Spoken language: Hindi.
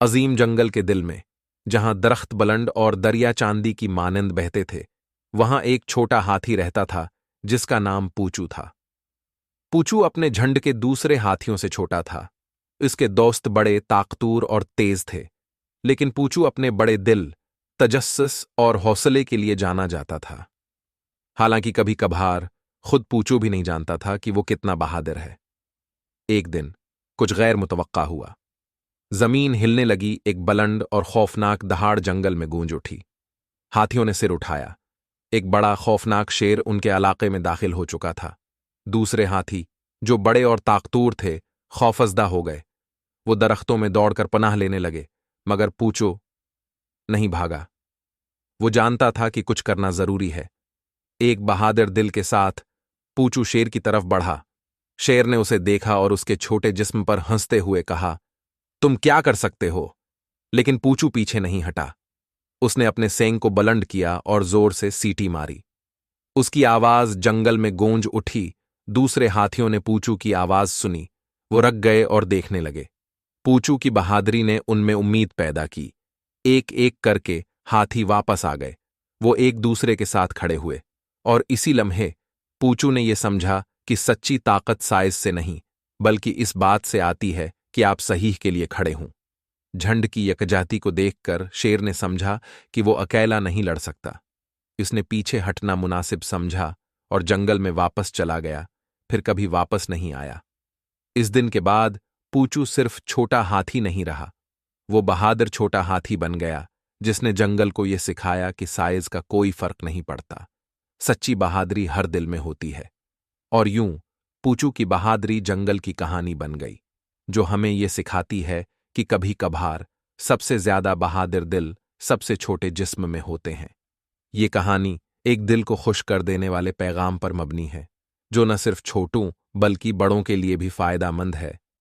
अजीम जंगल के दिल में, जहां दरख्त बुलंद और दरिया चांदी की मानंद बहते थे, वहां एक छोटा हाथी रहता था जिसका नाम पूचू था। पूचू अपने झंड के दूसरे हाथियों से छोटा था। इसके दोस्त बड़े ताकतूर और तेज थे, लेकिन पूचू अपने बड़े दिल, तजस्सुस और हौसले के लिए जाना जाता था। हालांकि कभी कभार खुद पूचू भी नहीं जानता था कि वो कितना बहादुर है। एक दिन कुछ गैर मुतवक्का हुआ। जमीन हिलने लगी, एक बुलंद और खौफनाक दहाड़ जंगल में गूंज उठी। हाथियों ने सिर उठाया। एक बड़ा खौफनाक शेर उनके इलाके में दाखिल हो चुका था। दूसरे हाथी, जो बड़े और ताकतूर थे, खौफजदा हो गए। वो दरख्तों में दौड़कर पनाह लेने लगे, मगर पूचू नहीं भागा। वो जानता था कि कुछ करना जरूरी है। एक बहादुर दिल के साथ पूचू शेर की तरफ बढ़ा। शेर ने उसे देखा और उसके छोटे जिस्म पर हंसते हुए कहा, तुम क्या कर सकते हो? लेकिन पूचू पीछे नहीं हटा। उसने अपने सेंग को बुलंद किया और जोर से सीटी मारी। उसकी आवाज जंगल में गूंज उठी। दूसरे हाथियों ने पूचू की आवाज सुनी। वो रक गए और देखने लगे। पूचू की बहादुरी ने उनमें उम्मीद पैदा की। एक एक करके हाथी वापस आ गए। वो एक दूसरे के साथ खड़े हुए, और इसी लम्हे पूचू ने यह समझा कि सच्ची ताकत साइज से नहीं, बल्कि इस बात से आती है कि आप सही के लिए खड़े हों। झंड की यकजाती को देखकर शेर ने समझा कि वो अकेला नहीं लड़ सकता। इसने पीछे हटना मुनासिब समझा और जंगल में वापस चला गया, फिर कभी वापस नहीं आया। इस दिन के बाद पूचू सिर्फ छोटा हाथी नहीं रहा, वो बहादुर छोटा हाथी बन गया, जिसने जंगल को यह सिखाया कि साइज का कोई फर्क नहीं पड़ता। सच्ची बहादुरी हर दिल में होती है। और यूं पूचू की बहादुरी जंगल की कहानी बन गई, जो हमें यह सिखाती है कि कभी कभार सबसे ज्यादा बहादुर दिल सबसे छोटे जिस्म में होते हैं। ये कहानी एक दिल को खुश कर देने वाले पैगाम पर मबनी है, जो न सिर्फ छोटों बल्कि बड़ों के लिए भी फायदामंद है।